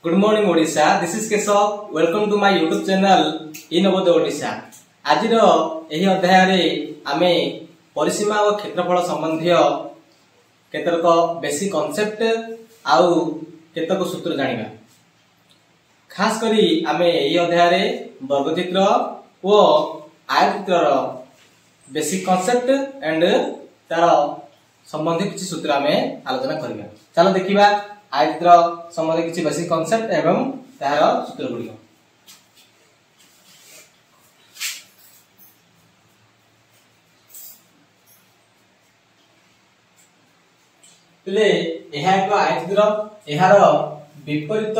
Good morning Odisha. This is Keshav. Welcome to my YouTube channel Innovoday Odisha. आज रो एही अध्याय रे आमे परिसीमा और क्षेत्रफल संबंधी केतक बेसिक कांसेप्ट आउ केतक सूत्र जानिबा। खास करी आमे एही अध्याय रे वर्गचित्र और आयतचित्र रो बेसिक कांसेप्ट एंड तार संबंधी किछि सूत्र आमे आलोचना करिबा। चलो देखिबा आयतचित्र संबंधी किछि बेसिक कांसेप्ट एवं तार सूत्र गुडी। तले एहा एक आयतचित्र एहार विपरीत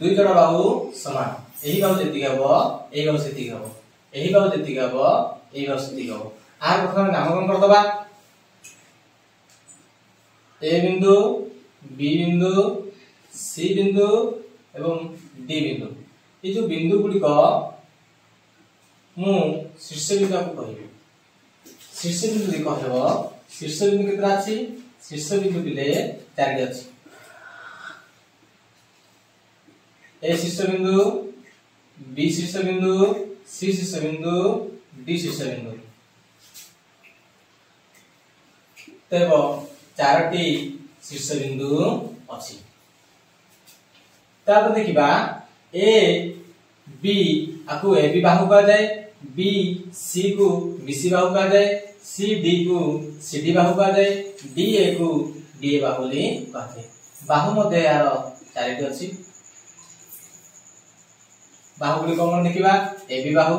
दुई जण बाहु समान। एही बाहु जेति हबो एही बाहु सेति हबो, एही बाहु जेति हबो एही बाहु सेति हबो। आर प्रथम नामकरण कर दबा। ए बिंदु, बी बिंदु, सी बिंदु एवं डी बिंदु। ये जो बिंदु गुडी को मु शीर्ष बिंदु को कहिबे। शीर्ष बिंदु दे कहबो। शीर्ष बिंदु केतरा अछि? शीर्ष बिंदु बिले 4 अछि। ए शीर्ष बिंदु, बी शीर्ष बिंदु, सी शीर्ष बिंदु, डी शीर्ष बिंदु। तेबो 4टी शीर्ष बिंदु अछि। तापर देखिबा ए बी आकु ए बी बाहु कहा जाय, बी सी को बी सी बाहु कहा जाय, सी डी को सी डी बाहु कहा जाय, डी ए को डी ए बाहु ले कहा जाय। बाहु मध्ये यार 4टी अछि। बाहु गुडी कोन देखिबा A B Bahu,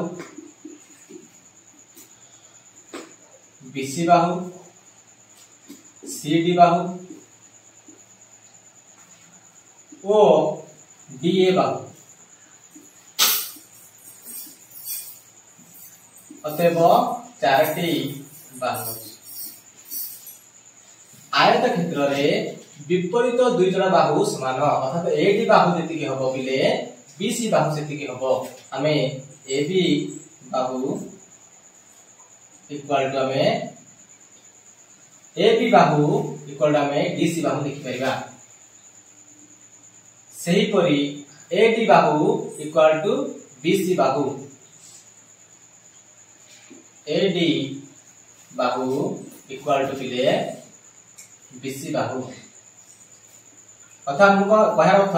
B C Bahu, C D Bahu O D A बाहु। अतएव 4टी बाहु। आयत क्षेत्र रे विपरीत दुई जण बाहु समान अर्थात ए डी बाहु जेतिकी हबो बिले बी सी बाहु सेतिकी हबो। हमें A B Bahu equal to हमें A B Bahu equal to हमें डी सी बाहु लिखि परिबा। सही परी A D Bahu equal to B C Bahu, A D Bahu equal to बिले बी सी बाहु। अर्थात हमको कहर अर्थ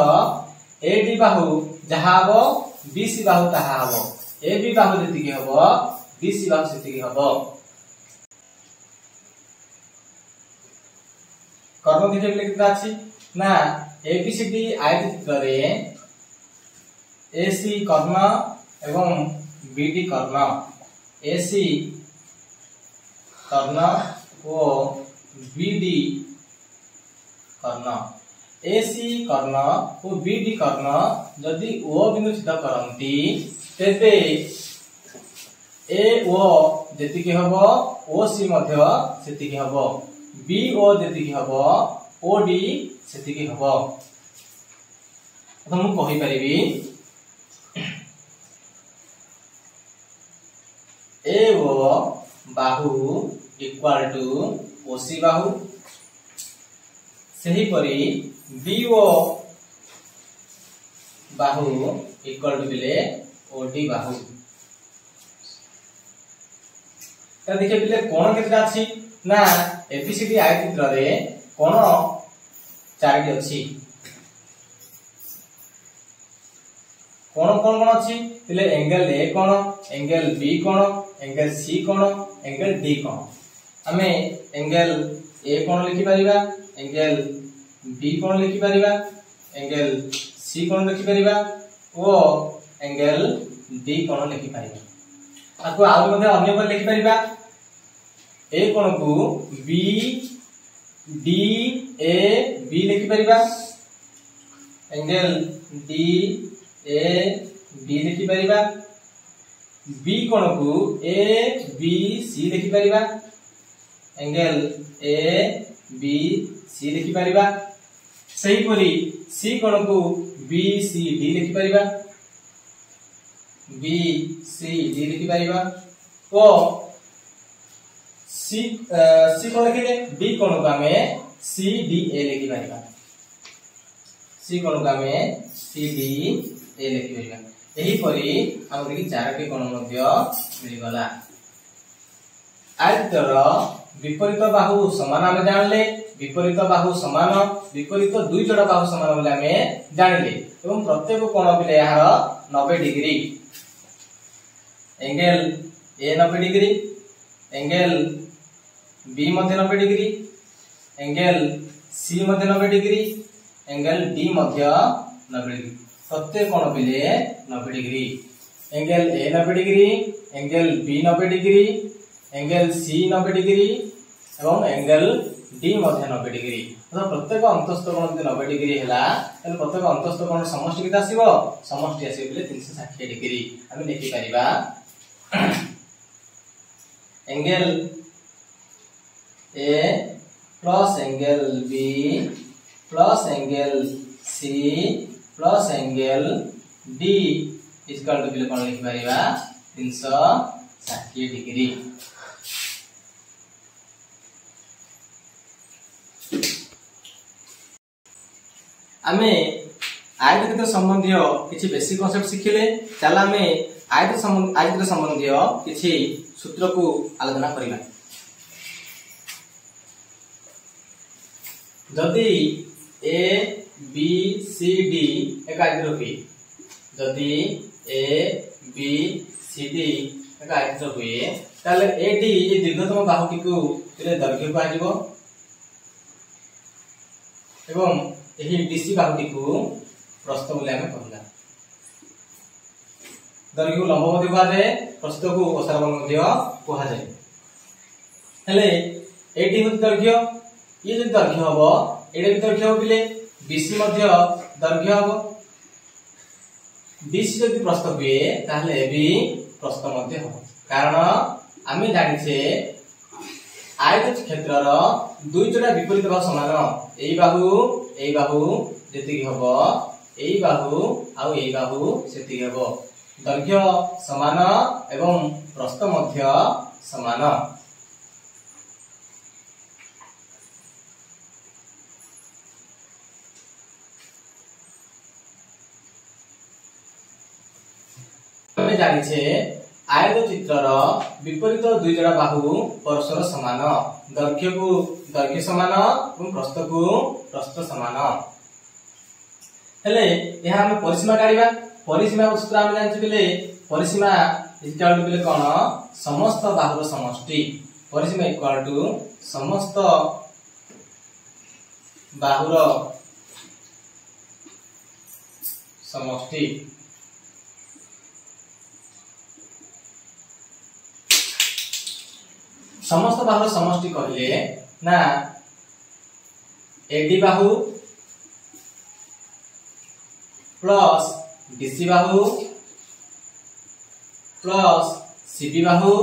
ए डी बाहु जहा हबो बी सी बाहु ताहा हबो। ए बी बाहु जेतिकी हबो बी सी बाहु सेतिकी हबो। कर्म देखिए लिखता अछि ना एबीसीडी आयतचित्र रे एसी कर्ण एवं बीडी कर्ण, एसी कर्ण और बीडी कर्ण। एसी कर्ण और बीडी कर्ण जदि ओ बिंदु छेद करंती तेबे ए ओ जेतिकी हबो ओ सी मध्य सेतिकी हबो, बी ओ जेतिकी हबो ओ डी सेतिकी हबो। हम कहि परिबी ए ओ बाहु इक्वल टू ओ सी बाहु। सही परी B O Bahu equal to बिले ओ डी बाहु। त देखिए बिले कोण केतरा अछि ना एबीसीडी आयतचित्र रे कोण 4टी अछि। कोण कोण कोण अछि तिले एंगल ए कोण, एंगल बी कोण, एंगल सी कोण, एंगल डी कोण। हमें एंगल ए कोण लिखि परिबा, एंगल बी कोण लिखि परिबा, एंगल सी कोण लिखि परिबा ओ एंगल डी कोण लिखि परिबा। आको आउ मध्ये अन्य कोण लिखि परिबा। ए कोण को बी डी ए बी लिखि परिबा, एंगल डी ए बी लिखि परिबा, बी कोण को ए बी सी लिखि परिबा, एंगल ए बी सी लिखि परिबा। सही परी सी कोण को बी सी डी लिखि परिबा, बी सी डी लिखि परिबा ओ सी कोण लिखिले डी कोण को हमें सी डी ए लिखि परिबा। सी कोण को आमे CD ए लिखि परिबा। एही परी हम देखि चारोटी कोण मध्य मिली गला। आयतर विपरीत बाहु समान आमे जानले, विपरीत बाहु समान, विपरीत दुई जोड़ा बाहु समान बोले आमे जानिले एवं प्रत्येक कोण पिले यार 90 degree. Angle A 90 degree, angle B मध्य 90 डिग्री, एंगल सी मध्य 90 डिग्री, एंगल डी मध्य 90 डिग्री। प्रत्येक कोण पिले 90 degree. Angle A 90 degree, angle B 90 degree, angle C 90 degree एवं एंगल डी मध्य 90 डिग्री। तो प्रत्येक अंतस्थ कोण जदि 90 डिग्री हैला तले प्रत्येक अंतस्थ कोण समष्टि केते आसीबो? समष्टि आसीबो बोले 360 डिग्री। हम देखि परिबा angle A plus angle B plus angle C plus angle D equal to कोन लिखि परिबा 360 डिग्री। आमे आयतक्षेत्र संबंधी किछि बेसिक कांसेप्ट शिखिले। चल आमे आयतक्षेत्र संबंधी किछि सूत्र को आलोचना करिबा। जदि ए बी सी डी एक आयतक्षेत्र हुए, जदि ए बी सी डी एक आयतक्षेत्र हुए ताले एडी ये दीर्घतम बाहुटी को दैर्घ्य कहजिवो एवं एही डीसी बाहुटी को प्रस्थ बोले आमे कहला। दैर्घ्य को लंब मध्य कहा जाए, प्रस्थ को ओसार मध्य कहा जाए। हेले एडी होत दैर्घ्य, ये जदि दैर्घ्य हबो एडे भी दैर्घ्य हो बिले बीसी मध्य दैर्घ्य हबो। बीसी जदि प्रस्थ हुए ताहले भी प्रस्थ मध्य हबो, कारण आमे जानिछे आयत क्षेत्रर दुई जोड़ा विपरीत बाहु समान। एई बाहु जेतिकी हबो, एई बाहु आउ एई बाहु सेतिकी हबो। दैर्घ्य समान एवं प्रस्थ मध्य समान। आमे जानिछे आयत चित्रर विपरीत दुई जोड़ा बाहु परस्पर समान। दैर्घ्य को दैर्घ्य समान और प्रस्थ को प्रस्थ समान। हेले यहा हम परिसीमा काढिबा। परिसीमा सूत्र हम जानि छिले परिसीमा इक्वल टू बिले कोन समस्त बाहुर समष्टि। परिसीमा इक्वल टू समस्त बाहुर समष्टि। समस्त बाहुर समष्टि कहले ना एडी बाहु प्लस डीसी बाहु प्लस सीबी बाहु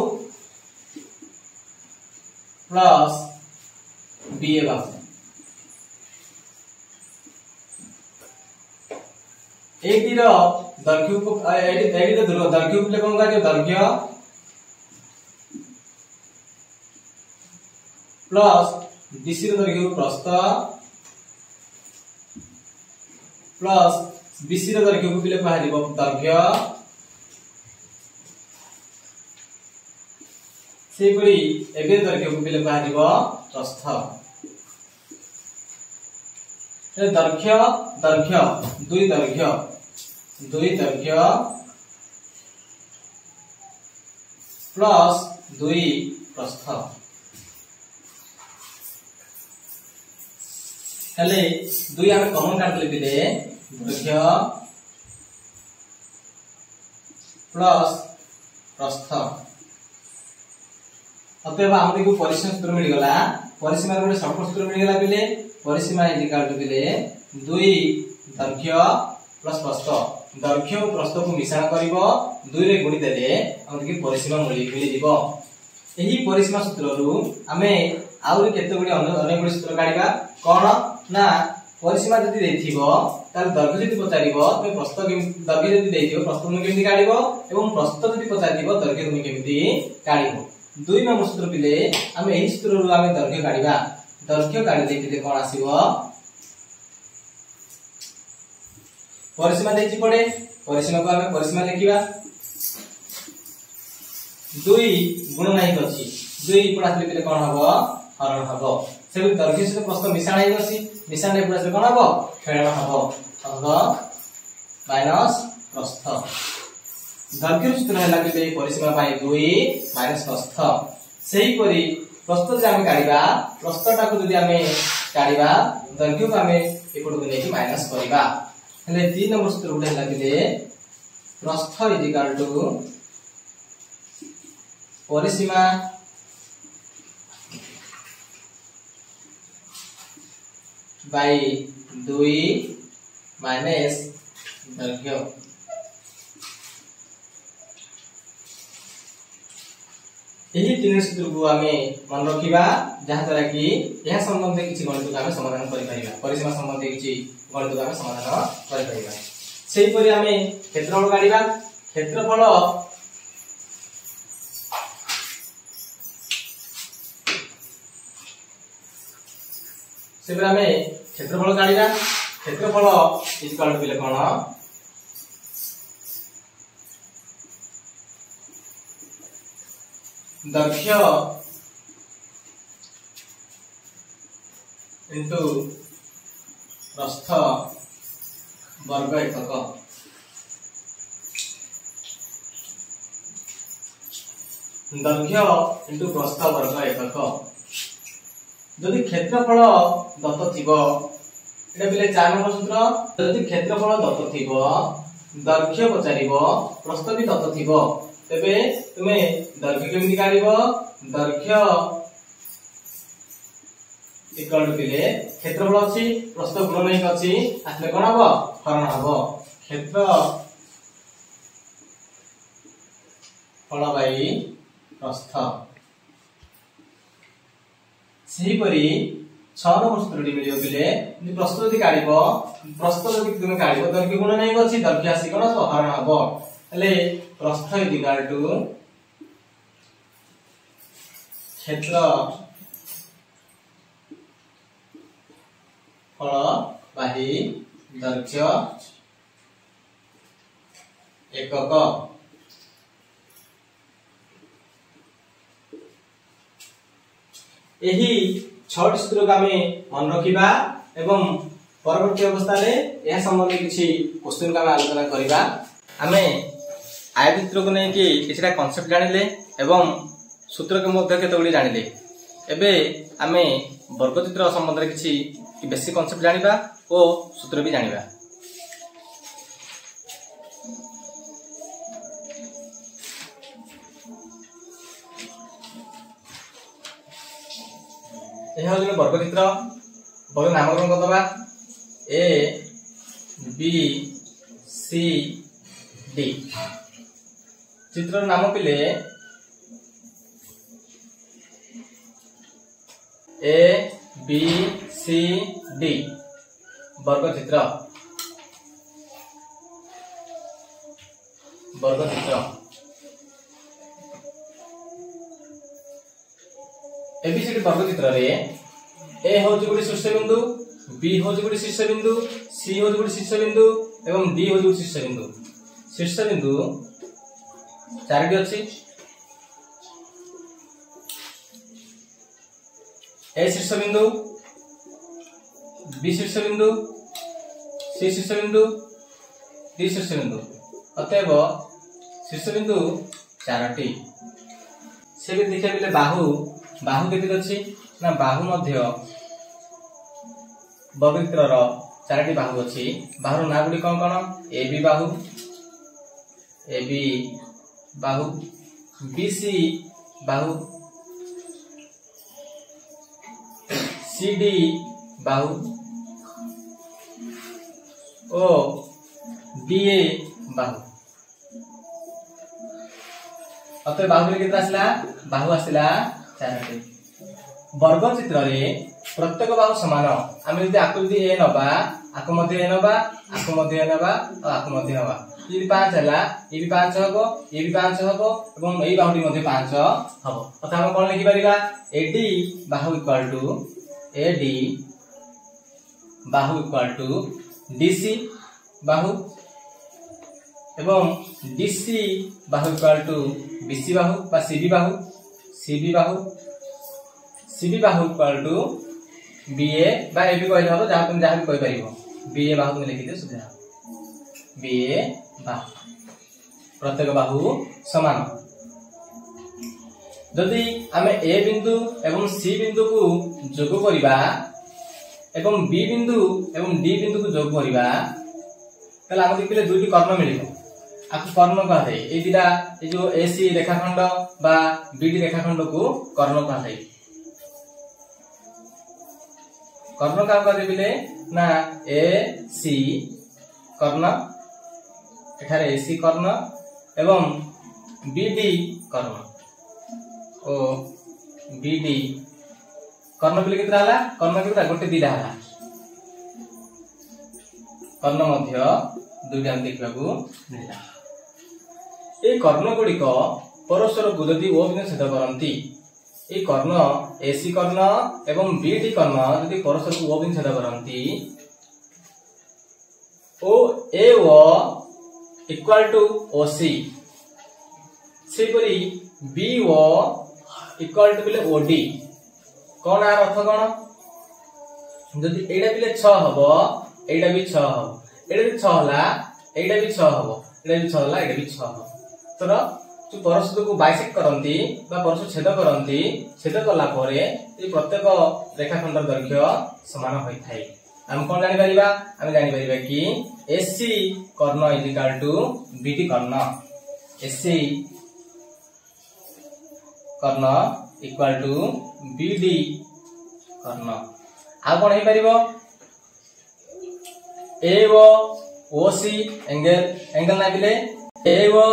प्लस बीए बाहु। एडी रो दैर्घ्य को एडी रो दैर्घ्य को कोन का जो दैर्घ्य प्लस डीसी दैर्घ्य प्रस्थ प्लस बीसी दैर्घ्य को पिले कहा जिवो दैर्घ्य। से परी एबे दैर्घ्य को पिले कहा जिवो प्रस्थ। दैर्घ्य दैर्घ्य दुई दैर्घ्य प्लस दुई प्रस्थ। हेले दुई आमे कॉमन काटले बिले दैर्घ्य प्लस प्रस्थ। अतएव हमरे को परिसीमा सूत्र मिल गला। परिसीमा रे शॉर्टकट सूत्र मिल गला बिले परिसीमा इक्वल टू बिले दुई दैर्घ्य प्लस प्रस्थ। दैर्घ्य और प्रस्थ को मिश्रण करिवो दुई रे गुणी देले हमरे की परिसीमा मिल जिवो। एही परिसीमा सूत्र रु आमे आउरी केते गुडी अनेक गुडी सूत्र काढिबा। कोन ना परिसीमा जदि देथिबो ताल दैर्घ्य जदि पचारिबो तो प्रस्थ दैर्घ्य जदि देथिबो प्रस्थ तुम केमिति काढिबो एवं प्रस्थ जदि पचारिबो दैर्घ्य तुम केमिति काढिबो। दुई नंबर सूत्र पिले आमे एही सूत्र रु आमे दैर्घ्य काढिबा। दैर्घ्य काढि देथिले कोन आसीबो परिसीमा देछि पड़े परिसीमा को हमें परिसीमा लिखिबा 2 गुणनायक अछि 2 पुरा लिखले कोन हबो हरण हबो से दर्घ्य से प्रस्थ मिश्रण आइ बसी मिश्रण पुरा से कोन हबो खेळन हबो अर्थात माइनस प्रस्थ दर्घ्य सूत्र हैला कि परिसीमा पाई 2 माइनस प्रस्थ सेही परी प्रस्थ जे हम काढिबा प्रस्थटा को जदि हम काढिबा दर्घ्य को हम एपटो नेकी माइनस करिबा हेले 3 नंबर सूत्र उठे हैला कि प्रस्थ इज इक्वल टू परिसीमा बाय 2 माइनस दर्घ्य यही तीन सूत्र को हमें मन रखिबा जहा द्वारा कि यह संबंधी किछि गणित को हमें समाधान करि परिबा परिसीमा संबंधी किछि गणित को हमें समाधान करि परिबा सेही परि हमें क्षेत्रफल काढिबा क्षेत्रफल सेबे हमें क्षेत्रफल काढिबा क्षेत्रफल इक्वल टू बिले कोन दर्घ्य इंटू प्रस्थ वर्ग एकक दर्घ्य इंटू प्रस्थ वर्ग एकक जदि क्षेत्रफल दत्त थिबो एटा बिले 4 नंबर सूत्र जदि क्षेत्रफल दत्त थिबो दर्घ्य पचारिबो प्रस्थ भी दत्त थिबो तेबे तुमे दर्घ्य केमि काढिबो दर्घ्य इक्वल टू बिले क्षेत्रफल अछि प्रस्थ गुणनयक अछि आतले कोन हबो हरण हबो क्षेत्र फल बाई प्रस्थ सेही परी 6 नंबर सूत्रटी मिलियो बिले प्रस्थ जदि काढिबो प्रस्थ जदि तुमे काढिबो दर्घ्य गुणनयक अछि दर्घ्य आसी कोन हरण हबो हेले प्रस्थ इज इक्वल टू क्षेत्र फल बाही दर्घ्य एकक एही 6 सूत्र को हमें मन रखिबा एवं परवर्ती अवस्था रे यह संबंधी किछि क्वेश्चन का आलोचना करिबा हमें आयचित्र को नहीं कि किछटा कांसेप्ट जानिले एवं सूत्र के मध्य केतगुडी जानिले एबे आमे वर्गचित्र संबंध रे किछि बेसी कांसेप्ट जानिबा ओ सूत्र भी जानिबा एहा होले वर्गचित्र वर्ग नामकरण करदबा ए बी सी डी चित्र नाम पिले ए बी सी डी वर्गचित्र एबीसीडी वर्गचित्र रे ए होची गुडी शीर्ष बिंदु बी होची गुडी शीर्ष बिंदु सी होची गुडी शीर्ष बिंदु एवं डी होची गुडी शीर्ष बिंदु चारटी अछि ए शीर्ष बिंदु बी शीर्ष बिंदु सी शीर्ष बिंदु डी शीर्ष बिंदु अतएव शीर्ष बिंदु चारटी से भी देखिए बिले बाहु केते अछि ना बाहु मध्य वर्गचित्रर चारटी बाहु अछि बाहुर ना गुडी कोन A B Bahu BC Bahu CD Bahu O DA बाहु अतः बाहु केते आसला बाहु आसला चारटी वर्गचित्र रे प्रत्येक बाहु समान आमे यदि आकृति ए नबा आको मध्ये ए नबा आको मध्ये ए नबा और आको मध्ये नबा यदि 5 हला ए भी 5 हबो ए भी 5 हबो एवं एई बाहुटी मध्ये 5 हबो अतः हम कोन लिखि परिबा AD Bahu equal to AD Bahu equal to DC बाहु एवं DC Bahu equal to BC बाहु बा CB Bahu CB Bahu CB Bahu equal to BA बा एबी कहले हबो जहा तुम जहा भी कहि परिबो बीए बाहु में लिखि दे सुधा बीए बाहु प्रत्येक बाहु समान जदि आमे ए बिंदु एवं सी बिंदु को जोग करिबा एवं बी बिंदु एवं डी बिंदु को जोग करिबा तले हम देखिले दुईटी कर्ण मिलिबो आकु कर्ण कहै ए दिटा ए जो एसी रेखाखंड बा बीडी रेखाखंड को कर्ण कहै कर्ण का करिबिले ना ए सी कर्ण एठारे एसी कर्ण एवं बीडी कर्ण ओ बीडी कर्ण बिले कितना हला कर्ण कितना गोटे दिटा हला कर्ण मध्य दुईटा हम देखा मिलला ए कर्ण गुड़िक परस्पर को यदि ओ बिंदु छेद करती ए कर्ण एसी कर्ण एवं बीडी कर्ण यदि परस्पर को ओ बिंदु छेद करती O A O equal to OC सेपरी बी ओ इक्वल टू बिले ओडी कौन आर अर्थ कौन जदि एटा बिले 6 हबो एटा भी 6 हबो एटा भी 6 हला एटा भी 6 हबो एटा भी 6 हला एटा भी 6 हबो तर जो परस्पर को बाइसेक्ट करंती बा परस्पर छेद करंती छेद कला परे ए प्रत्येक रेखाखंड दैर्घ्य समान होई थाई हम कोन जानि परिबा हम जानि परिबा कि एसी कर्ण इज इक्वल टू बीडी कर्ण एसी कर्ण इक्वल टू बीडी कर्ण आ कोन हे परिबो ए ओ ओसी एंगल ना बिले A O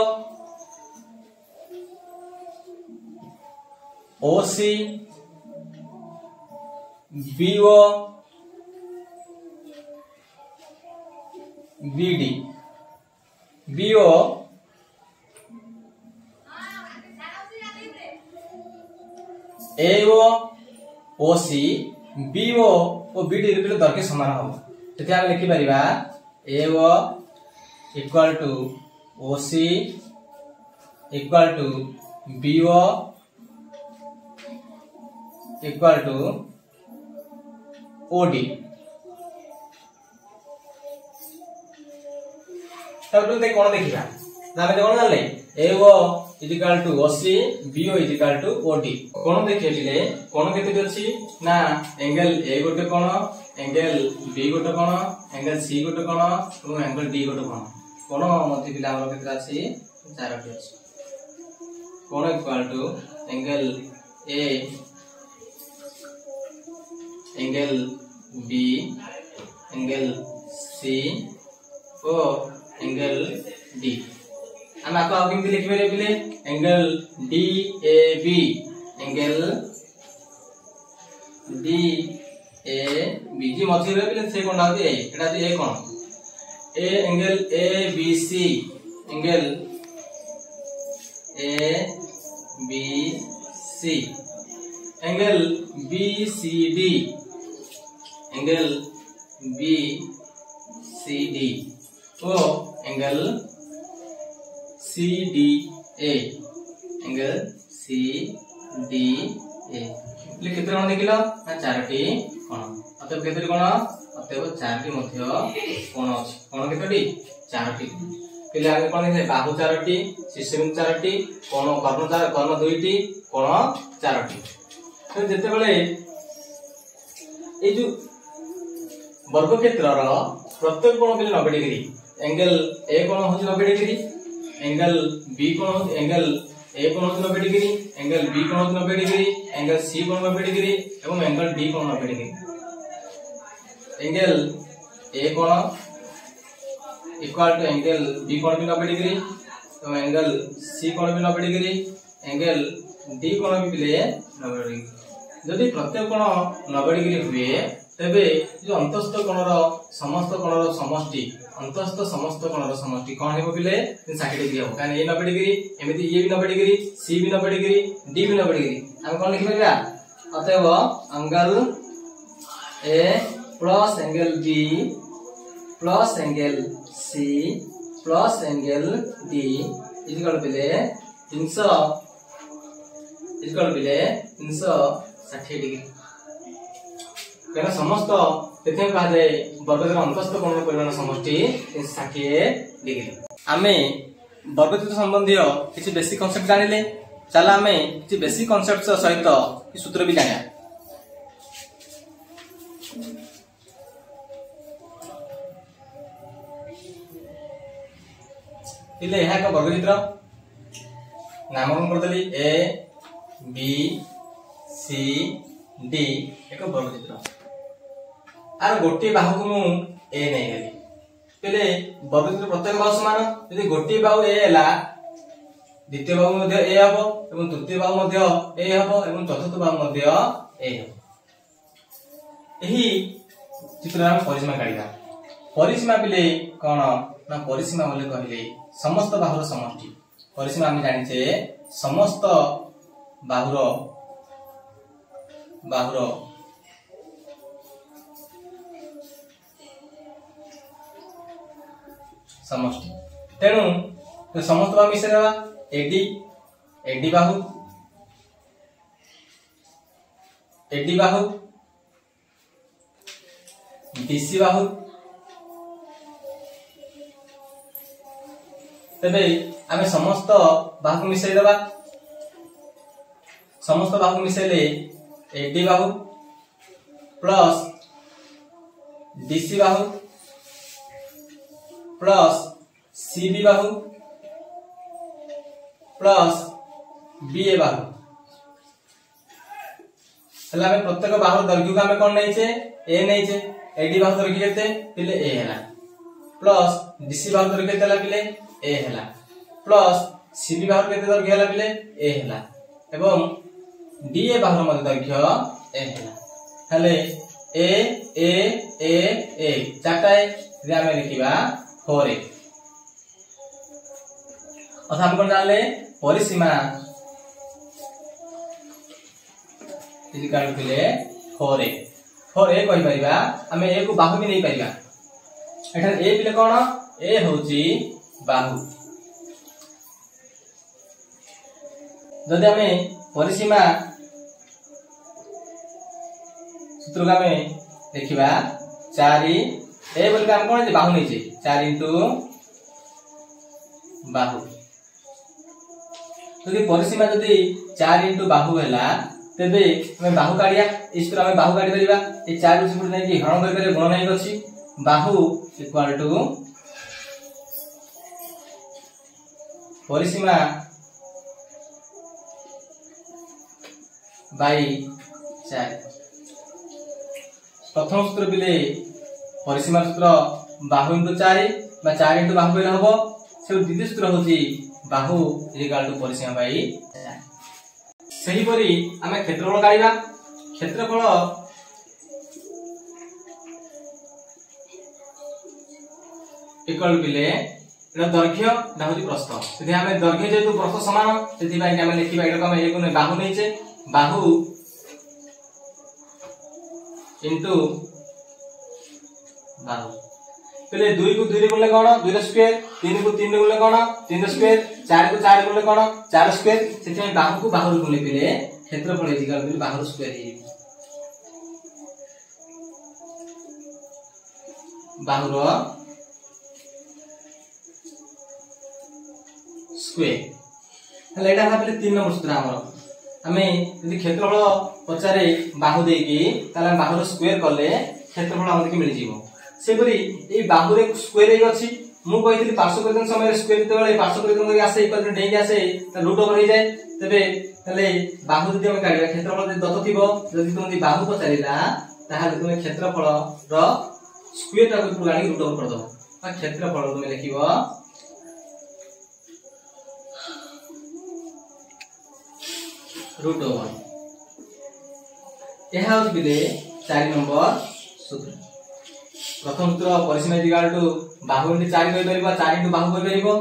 OC BO BD BO AO OC BO O BD रे दैर्घ्य समान हो तेति हम लिखि परिबा AO equal to OC equal to BO equal to OD तब तो कोन देखिबा नामे कोन जानले AO is equal to OC BO is equal to OD कोन देखिले कोन केते अछि ना एंगल ए गोटे कोन एंगल बी गोटे कोन एंगल सी गोटे कोन और एंगल डी गोटे कोन कोन मते पिला हमर केते अछि चारटी अछि कोन equal to angle A angle B angle C और एंगल डी हम आपको आगे भी लिख बेले बिले angle D A B angle D A B जी मथि रे बिले से कोन आदि एटा दि ए कोन ए angle A B C angle A B C angle B C D angle B C D ओ angle C D A angle C D A ले केते कोन देखिलो ना चारटी कोन अतः केते कोन अतः चारटी मध्य कोन अछि कोन केतेटी चारटी पिले आगे कोन हे बाहु चारटी शीर्षबिंदु चारटी कोन कर्ण दुईटी कोन चारटी तो जते बेले ए जो वर्ग क्षेत्र रो प्रत्येक कोण बिले 90 डिग्री एंगल ए कोण होची 90 डिग्री एंगल बी कोण होची एंगल ए कोण होची 90 डिग्री एंगल बी कोण होची 90 डिग्री एंगल सी कोण 90 डिग्री एवं एंगल डी कोण 90 डिग्री एंगल ए कोण इक्वल टू एंगल बी कोण भी 90 डिग्री एवं एंगल सी कोण भी 90 डिग्री एंगल डी कोण भी बिले 90 डिग्री जदि प्रत्येक कोण 90 डिग्री हुए तेबे जो अंतस्थ कोणर समस्त कोणर समष्टि अंतस्थ समस्त कोणर समष्टि कोन हेबो बिले 60 डिग्री हो कान ए 90 डिग्री एमिति ए भी 90 डिग्री सी भी 90 डिग्री डी भी 90 डिग्री हम कोन लिखि परिबा अतएव angle A plus angle B plus angle C plus angle D equal बिले 360 डिग्री। कहना समस्त तेथे कहा जाए वर्गचित्र अंतस्थ कोण परिमाण समष्टि 360 डिग्री। आमे वर्गचित्र संबंधी किसी बेसिक कांसेप्ट जानिले, चला आमे किसी बेसिक कांसेप्ट सहित सूत्र भी जानिया। इले यह एक वर्गचित्र नामकरण करदेली ए बी सी डी एक वर्गचित्र। आर गोटे बाहु को मु ए नहीं गली पहले वर्गचित्र प्रत्येक बाहु समान। यदि गोटे बाहु ए हैला द्वितीय बाहु मध्ये ए हबो एवं तृतीय बाहु मध्ये ए हबो एवं चतुर्थ बाहु मध्ये ए हबो। एही चित्र हम परिसीमा काढिबा। परिसीमा पिले कोन ना परिसीमा बोले कहले समस्त बाहुर समष्टि। परिसीमा हम जानिछे समस्त बाहुर समष्टि। तेणु समस्त बाहु मिसे देबा एडी बाहु डीसी बाहु। तेबे आमे समस्त बाहु मिसे देबा। समस्त बाहु मिसेले एडी बाहु प्लस डीसी बाहु प्लस सीबी बाहु प्लस बीए बाहु। हला में प्रत्येक बाहु दैर्घ्य को हमें कोन नैचे ए नैचे। एडी बाहु दैर्घ्य केते पिले ए हला प्लस डीसी बाहु दैर्घ्य केते हला पिले ए हला प्लस सीबी बाहु केते दैर्घ्य हला पिले ए हला एवं डीए बाहु मध्य दैर्घ्य ए हला। हले ए ए ए ए चारटा रे हमें लिखिबा 4a। अथा हम कोन जानले परिसीमा इक्वल पिले 4a। 4a कहि परिबा हमें ए को बाहु भी नहीं परिबा। एठा ए पिले कोन ए होची बाहु। जदि हमें परिसीमा सूत्र का में देखिबा 4 ए बोल के हम कोन बाहु नहीं छे 4 इंटू बाहु। यदि परिसीमा यदि 4 इंटू बाहु हैला तेबे हमें बाहु काढिया। इस तरह हमें बाहु काढि परिबा। ए 4 सेपट नै कि हरण कर गुण नहीं अछि। बाहु इक्वल टू परिसीमा बाई 4। प्रथम सूत्र बिले परिसीमा सूत्र बाहु इंटू 4 बा 4 इंटू बाहु बेले हबो। से द्वितीय सूत्र होची बाहु इक्वल टू परिसीमा बाई 4। सही परी हमें क्षेत्रफल काढिबा। क्षेत्रफल इक्वल बिले दैर्घ्य ना होची प्रस्थ। यदि हमें दैर्घ्य जेतु प्रस्थ समान सेति बाई हमें लिखिबा एटा हम एक बाहु नैचे बाहु इंटू बाहु। पहले 2 को 2 रे गुणले कोन 2 रो स्क्वायर 3 को 3 रे गुणले कोन 3 रो स्क्वायर 4 को 4 रे गुणले कोन 4 स्क्वायर। सेति बाहु को बाहु रे गुणले पिले क्षेत्रफल इक्वल बिले बाहु स्क्वायर हे बाहु रो स्क्वायर। हले एटा भाबले 3 नंबर सूत्र हमर। हमें यदि क्षेत्रफल पचारे बाहु देकी ताले बाहु रो स्क्वायर करले क्षेत्रफल हमके के मिल जीवो। सेपरी ए बाहु रे स्क्वायर हे अछि। मु कहितली पार्श्व परिवर्तन समय स्क्वायर तेबे पार्श्व परिवर्तन करी आसे इक्वल डेई आसे त रूट ओवर हो जाए। तबे तले बाहु जदि हम काढिबा क्षेत्रफल जदि दत्त थिबो जदि तुमि बाहु पचारिला ताहाले तुमि क्षेत्रफल रो स्क्वायर टा को गाडी रूट ओवर कर दो। आ क्षेत्रफल तुमि लिखिबो रूट ओवर। यह होच बिले 4 नंबर सूत्र। प्रथम सूत्र परिसीमा इक्वल टू बाहु इंटू 4 कहि परिबा 4 इंटू बाहु कहि परिबो।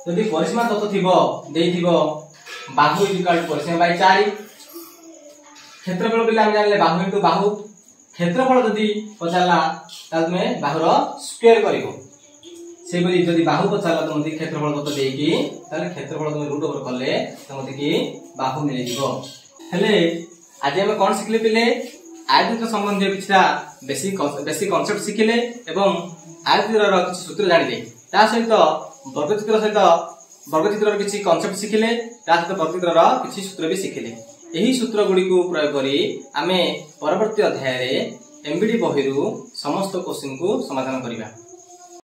यदि परिसीमा दत्त थिबो देई थिबो बाहु इक्वल टू परिसीमा बाई 4। क्षेत्रफल बिले हम जानले बाहु इंटू बाहु। क्षेत्रफल यदि पचारला त में बाहु रो स्क्वायर करिवो। से बली जदी बाहु पचाला तुमति क्षेत्रफल कत देकी ताले क्षेत्रफल तुम रूट ओवर करले तुमति की बाहु मिले जिवो। हेले आज हम कोन सिखले पिले आयतन संबंधी किछा बेसिक कांसेप्ट सिखिले एवं आयतन रो किछ सूत्र जानिले ता सहित वर्गचित्र किछि कांसेप्ट सिखिले ता सहित वर्गचित्र रो किछि सूत्र भी सिखिले। एही सूत्र गुडी को प्रयोग करी आमे परवर्ती अध्याय रे एमबीडी बहिरु समस्त क्वेश्चन को समाधान करिबा।